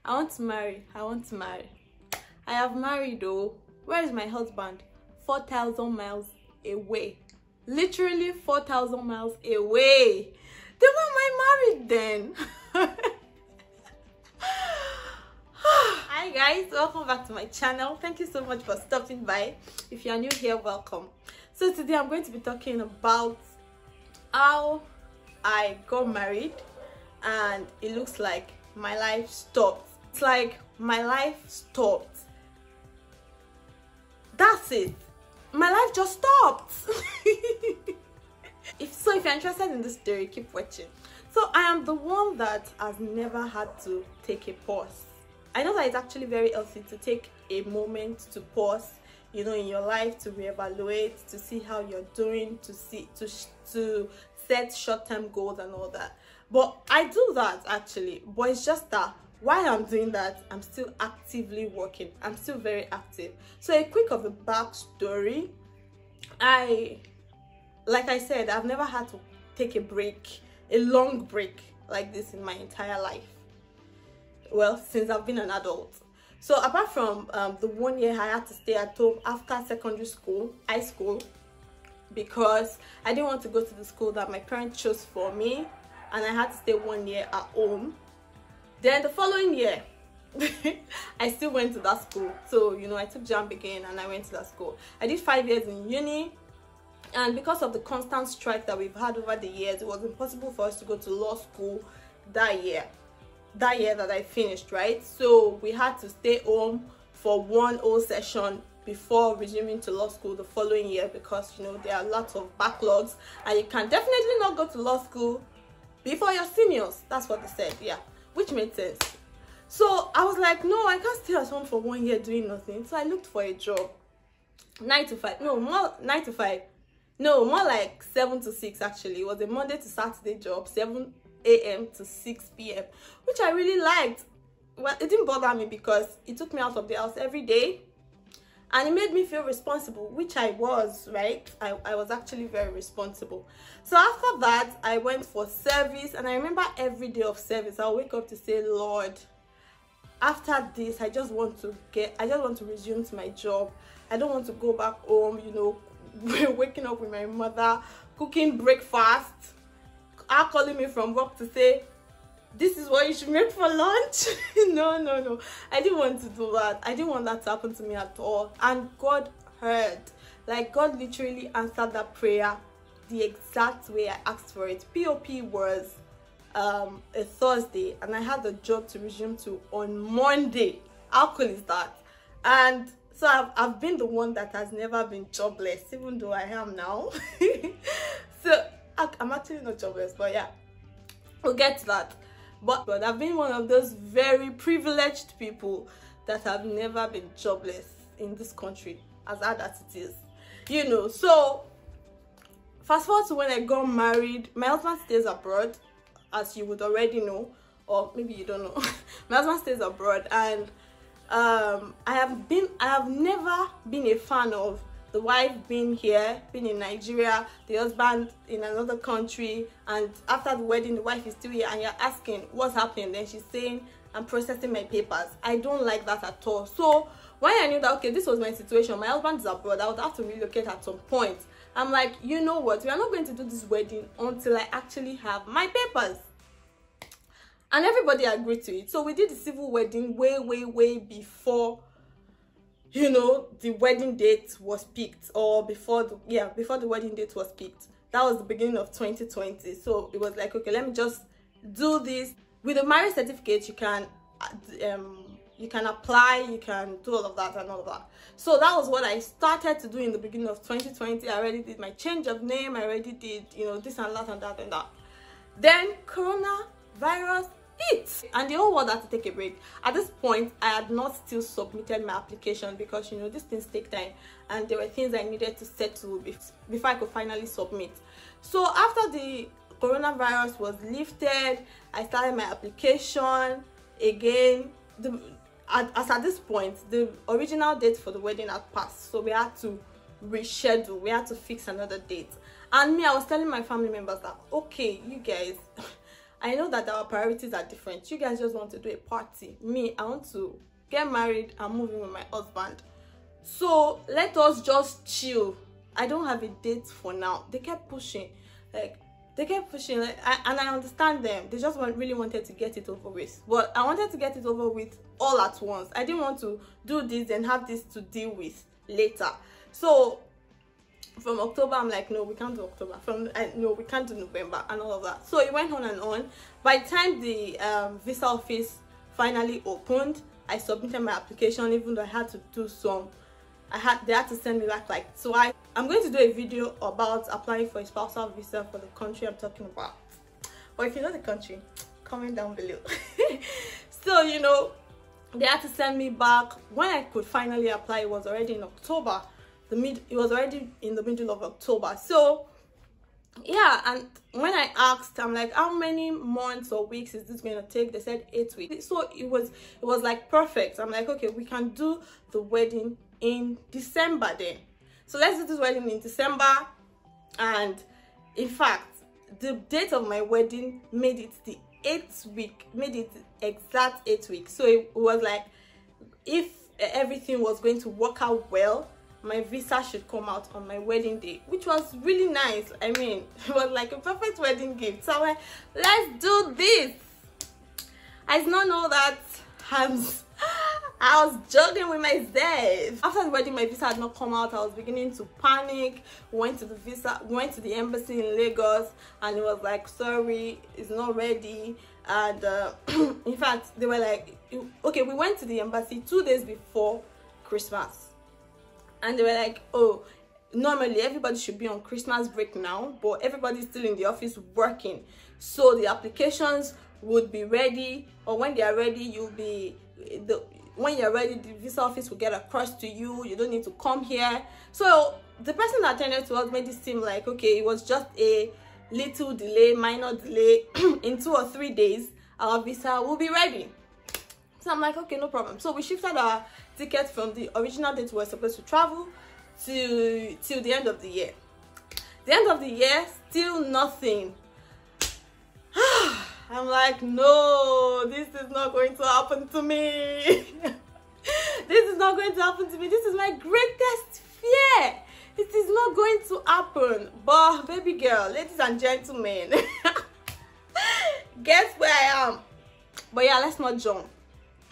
I want to marry. I want to marry. I have married though. Where is my husband? 4,000 miles away. Literally 4,000 miles away. Then why am I married then? Hi guys, welcome back to my channel. Thank you so much for stopping by. If you are new here, welcome. So today I'm going to be talking about how I got married and it looks like my life stopped. It's like my life stopped. That's it. My life just stopped. If you're interested in this story, keep watching. So I am the one that has never had to take a pause. I know that it's actually very healthy to take a moment to pause, you know, in your life, to reevaluate, to see how you're doing, to set short-term goals and all that. But I do that actually, but it's just that while I'm doing that, I'm still actively working. I'm still very active. So a quick of the backstory. Like I said, I've never had to take a break, a long break like this in my entire life. Well, since I've been an adult. So apart from the 1 year I had to stay at home after secondary school, high school, because I didn't want to go to the school that my parents chose for me, and I had to stay 1 year at home. Then the following year, I still went to that school. So, you know, I took JAMB again and I went to that school. I did 5 years in uni. And because of the constant strike that we've had over the years, it was impossible for us to go to law school that year that I finished, right? So we had to stay home for one whole session before resuming to law school the following year, because, you know, there are lots of backlogs and you can definitely not go to law school before your seniors. That's what they said, yeah, which made sense. So I was like, no, I can't stay at home for 1 year doing nothing. So I looked for a job. 9 to 5, no, more 9 to 5. No, more like 7 to 6 actually. It was a Monday to Saturday job, 7 a.m. to 6 p.m. which I really liked. Well, it didn't bother me because it took me out of the house every day and it made me feel responsible, which I was, right? I was actually very responsible. So after that, I went for service, and I remember every day of service, I'll wake up to say, Lord, after this, I just want to resume to my job. I don't want to go back home, you know, waking up with my mother, cooking breakfast, her calling me from work to say, this is what you should make for lunch. No, I didn't want to do that. I didn't want that to happen to me at all. And God heard. Like, God literally answered that prayer the exact way I asked for it. POP was a Thursday and I had the job to resume to on Monday. How cool is that? And so I've been the one that has never been jobless, even though I am now. So I'm actually not jobless, but yeah, we'll get to that. But I've been one of those very privileged people that have never been jobless in this country, as hard as it is, you know. So fast forward to when I got married. My husband stays abroad, as you would already know, or maybe you don't know. My husband stays abroad, and I have never been a fan of the wife being here, being in Nigeria, the husband in another country, and after the wedding the wife is still here and you're asking what's happening, then she's saying I'm processing my papers. I don't like that at all. So when I knew that, okay, this was my situation, my husband is abroad, I would have to relocate at some point, I'm like, you know what, we are not going to do this wedding until I actually have my papers. And everybody agreed to it. So we did the civil wedding way before, you know, the wedding date was picked, or before the wedding date was picked. That was the beginning of 2020. So it was like, okay, let me just do this. With a marriage certificate, you can apply, you can do all of that and all of that. So that was what I started to do in the beginning of 2020. I already did my change of name, I already did, you know, this and that and that and that. Then coronavirus hit and the whole world had to take a break. At this point, I had not still submitted my application because, you know, these things take time and there were things I needed to settle before I could finally submit. So after the coronavirus was lifted, I started my application again. As at this point, the original date for the wedding had passed, so we had to reschedule, we had to fix another date. And me, I was telling my family members that, okay, you guys, I know that our priorities are different. You guys just want to do a party. Me, I want to get married and move in with my husband. So let us just chill. I don't have a date for now. They kept pushing, and I understand them. They just really wanted to get it over with. But I wanted to get it over with all at once. I didn't want to do this and have this to deal with later. So from October, I'm like, no, we can't do October. No, we can't do November and all of that. So it went on and on. By the time the visa office finally opened, I submitted my application, even though I had to do some. They had to send me back like twice. I'm going to do a video about applying for a spousal visa for the country I'm talking about. But if you know the country, comment down below. So, you know, they had to send me back. When I could finally apply, it was already in October. It was already in the middle of October. So yeah, and when I asked, I'm like, how many months or weeks is this going to take? They said 8 weeks. So it was like perfect. I'm like, okay, we can do the wedding in December then. So let's do this wedding in December. And in fact, the date of my wedding made it the 8th week, made it exact 8 weeks. So it was like, if everything was going to work out well, my visa should come out on my wedding day, which was really nice. I mean, it was like a perfect wedding gift. So I went, let's do this. I did not know that I was joking with myself. After the wedding, my visa had not come out. I was beginning to panic. We went to the embassy in Lagos, and it was like, sorry, it's not ready. And in fact, they were like, okay, we went to the embassy 2 days before Christmas. And they were like, oh, normally everybody should be on Christmas break now, but everybody's still in the office working. So the applications would be ready, or when they are ready, when you're ready, the visa office will get across to you. You don't need to come here. So the person that attended to us made it seem like, okay, it was just a little delay, minor delay. In 2 or 3 days, our visa will be ready. So I'm like, okay, no problem. So we shifted our ticket from the original date we were supposed to travel to till the end of the year. The end of the year, still nothing. I'm like, no, this is not going to happen to me. This is not going to happen to me. This is my greatest fear. It is not going to happen. But baby girl, ladies and gentlemen, guess where I am. But yeah, let's not jump.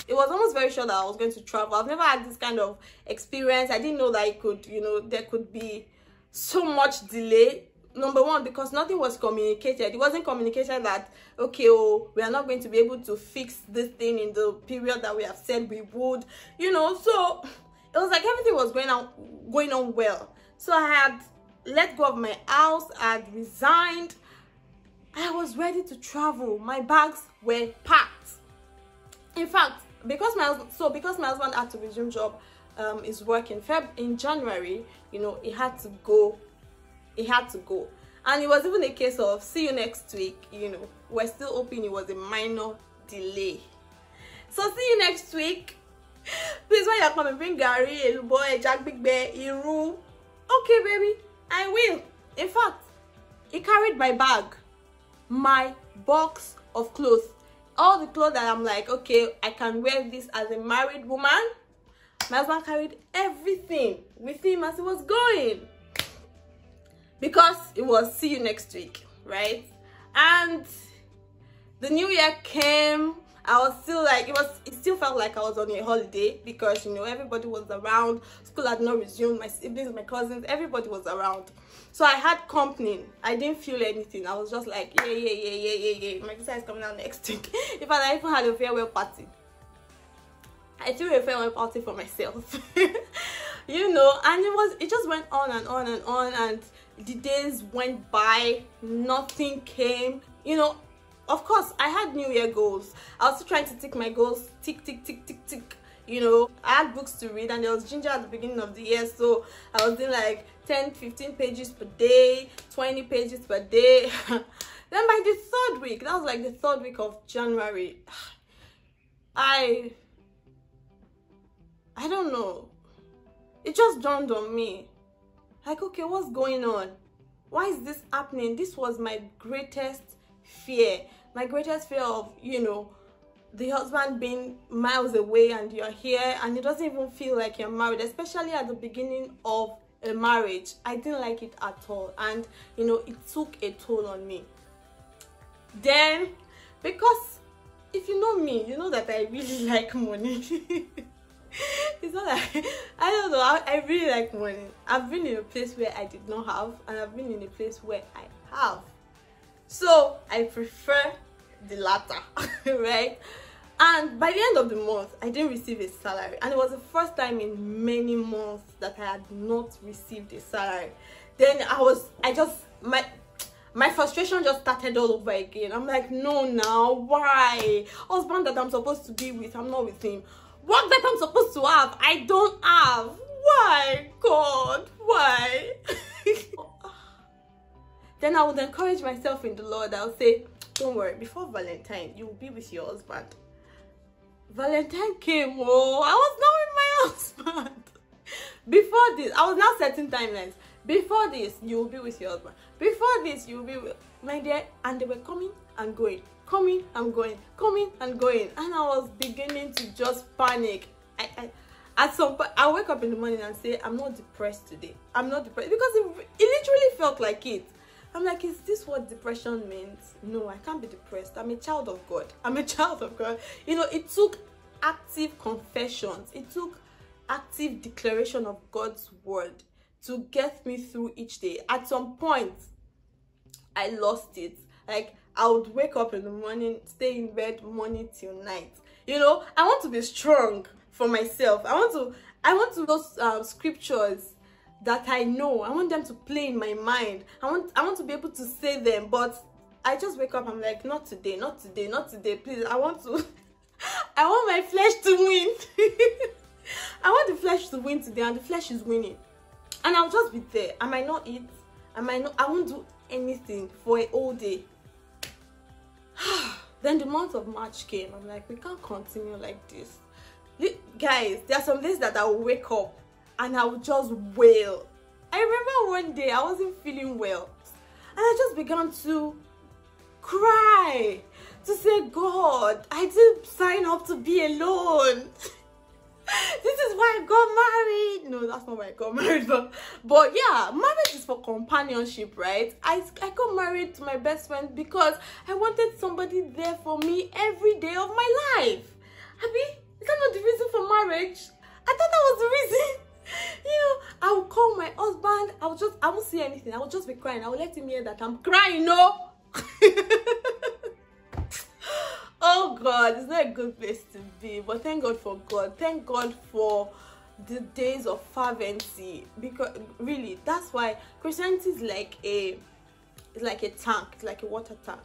It was almost very sure that I was going to travel. I've never had this kind of experience. I didn't know that it could, there could be so much delay. Number one, because nothing was communicated. It wasn't communicated that, okay, oh, we are not going to be able to fix this thing in the period that we have said we would, So it was like everything was going on well. So I had let go of my house. I had resigned. I was ready to travel. My bags were packed. In fact, because my husband had to resume job, his work in January, he had to go. And it was even a case of see you next week. We're still hoping it was a minor delay. So see you next week. Please, when you're coming, bring Gary, little boy, Jack, Big Bear, Iru. Okay, baby, I will. In fact, he carried my bag, my box of clothes. All the clothes that I'm like, okay, I can wear this as a married woman. My husband carried everything with him as he was going. Because it was see you next week, right? And the new year came. I was still like, it still felt like I was on a holiday because, everybody was around. School had not resumed. My siblings, my cousins, everybody was around. So I had company. I didn't feel anything. I was just like, yeah. My visa is coming out next week. In fact, I even had a farewell party. I threw a farewell party for myself. And it just went on and on and on, and the days went by, nothing came. Of course, I had New Year goals. I was still trying to tick my goals, tick. I had books to read, and there was ginger at the beginning of the year, so I was doing like 10-15 pages per day, 20 pages per day. Then by the 3rd week, that was like the 3rd week of January, I don't know. It just dawned on me. Like, okay, what's going on? Why is this happening? This was my greatest fear. my greatest fear of, you know, the husband being miles away and you're here and it doesn't even feel like you're married, especially at the beginning of a marriage. I didn't like it at all, and you know, it took a toll on me. Then, because if you know me, you know that I really like money. It's not like, I don't know, I really like money. I've been in a place where I did not have, and I've been in a place where I have. So I prefer the latter, right? And by the end of the month, I didn't receive a salary, and it was the first time in many months that I had not received a salary. Then my frustration just started all over again. I'm like, no, now why? Husband that I'm supposed to be with, I'm not with him. Work that I'm supposed to have, I don't have. Why, God? Why? Then I would encourage myself in the Lord. I'll say, don't worry, before Valentine, you will be with your husband. Valentine came, oh, I was not with my husband. Before this, I was now setting timelines. Before this, you will be with your husband. Before this, you will be with my dear. And they were coming and going, coming and going, coming and going. And I was beginning to just panic. At some point, I wake up in the morning and say, I'm not depressed today. I'm not depressed. Because it literally felt like it. I'm like, is this what depression means? No, I can't be depressed. I'm a child of God. I'm a child of God. You know, it took active confessions. It took active declaration of God's word to get me through each day. At some point, I lost it. Like, I would wake up in the morning, stay in bed morning till night. You know, I want to be strong for myself. I want to those scriptures that I know. I want them to play in my mind. I want to be able to say them, but I just wake up, I'm like, not today, not today, not today, please. I want my flesh to win. I want the flesh to win today, and the flesh is winning. And I'll just be there. I might not eat. I won't do anything for a whole day. Then the month of March came. I'm like, we can't continue like this. Guys, there are some days that I will wake up and I would just wail. I remember one day I wasn't feeling well, and I just began to cry, to say, God, I didn't sign up to be alone. This is why I got married. No, that's not why I got married, but yeah, marriage is for companionship, right? I got married to my best friend because I wanted somebody there for me every day of my life. Abi, is that not the reason for marriage? I thought that was the reason. You know, I would call my husband, I won't say anything, I would just be crying. I would let him hear that I'm crying, no. Oh God, it's not a good place to be, but thank God for God. Thank God for the days of fervency, because really, that's why Christianity is like a tank, it's like a water tank.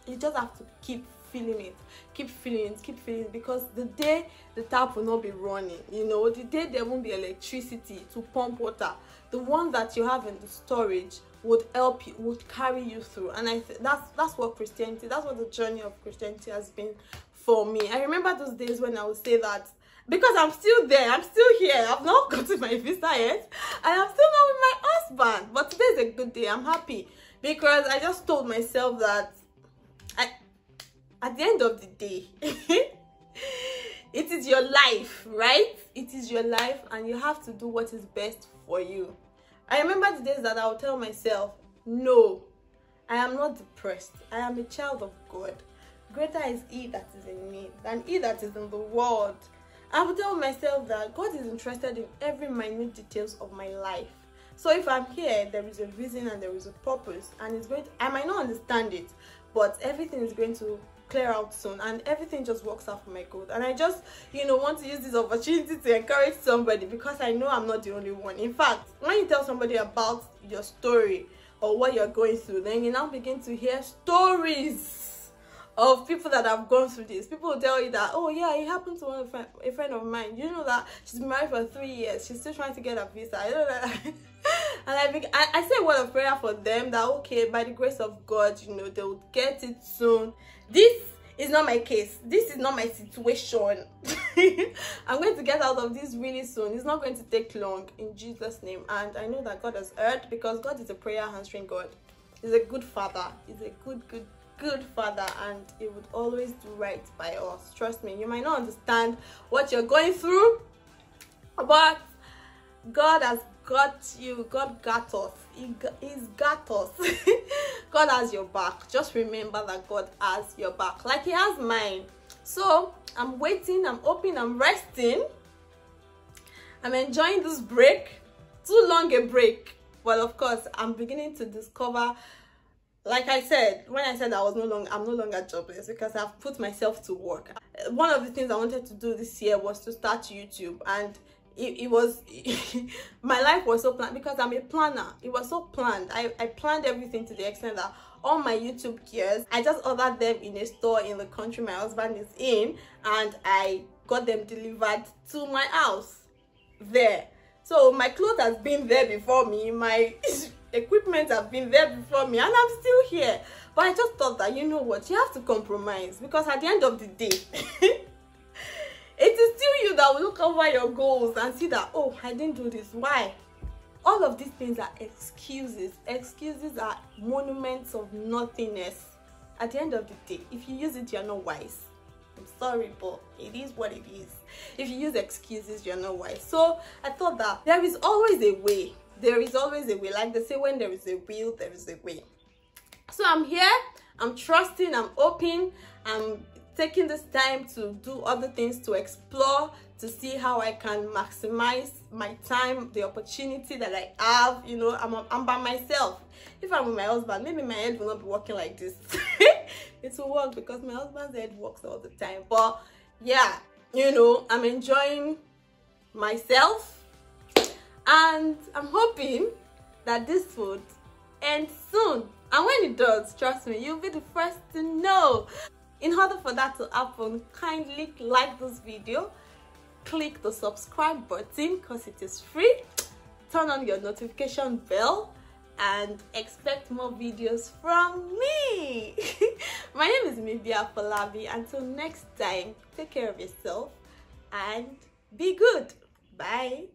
You just have to keep filling it, keep filling it, because the day the tap will not be running, you know, the day there won't be electricity to pump water, the one that you have in the storage would help you, would carry you through. And that's what Christianity, that's what the journey of Christianity has been for me. I remember those days when I would say that, because I'm still there, I'm still here, I've not gotten my visa yet, and I'm still not with my husband, but today's a good day. I'm happy because I just told myself that at the end of the day, it is your life, right? It is your life, and you have to do what is best for you. I remember the days that I would tell myself, no, I am not depressed. I am a child of God. Greater is He that is in me than he that is in the world. I would tell myself that God is interested in every minute details of my life. So if I'm here, there is a reason and there is a purpose, and it's going to, I might not understand it, but everything is going to clear out soon, and everything just works out for my good. And I just, you know, want to use this opportunity to encourage somebody, because I know I'm not the only one. In fact, when you tell somebody about your story or what you're going through, then you now begin to hear stories of people that have gone through this. People will tell you that, oh yeah, it happened to a friend of mine. You know that she's been married for 3 years, she's still trying to get a visa. I know that. And I say a word of prayer for them, that okay, by the grace of God, you know, they will get it soon. This is not my case. This is not my situation. I'm going to get out of this really soon. It's not going to take long, in Jesus' name. And I know that God has heard, because God is a prayer answering God. He's a good father. He's a good good father, and he would always do right by us. Trust me, you might not understand what you're going through, but God has got you. God got us. He's got us. God has your back. Just remember that God has your back, like he has mine. So I'm waiting, I'm hoping, I'm resting, I'm enjoying this break. Too long a break, but of course I'm beginning to discover, like I said, when I said I'm no longer jobless, because I've put myself to work. One of the things I wanted to do this year was to start YouTube, and it was my life was so planned, because I'm a planner. It was so planned. I planned everything to the extent that all my YouTube gears, I just ordered them in a store in the country my husband is in, and I got them delivered to my house there. So my clothes has been there before me, my equipment have been there before me, and I'm still here. But I just thought that, you know what, you have to compromise, because at the end of the day it is still you that will look over your goals and see that, oh, I didn't do this. Why? All of these things are excuses. Excuses are monuments of nothingness. At the end of the day, if you use it, you're not wise. I'm sorry, but it is what it is. If you use excuses, you're not wise. So I thought that there is always a way. There is always a way. Like they say, when there is a will, there is a way. So I'm here. I'm trusting. I'm hoping. I'm taking this time to do other things, to explore, to see how I can maximize my time, the opportunity that I have. You know, I'm by myself. If I'm with my husband, maybe my head will not be working like this. It will work, because my husband's head works all the time. But yeah, you know, I'm enjoying myself, and I'm hoping that this would end soon. And when it does, trust me, you'll be the first to know. In order for that to happen, kindly like this video, click the subscribe button because it is free, turn on your notification bell, and expect more videos from me. My name is Mibia Falabi. Until next time, take care of yourself and be good. Bye.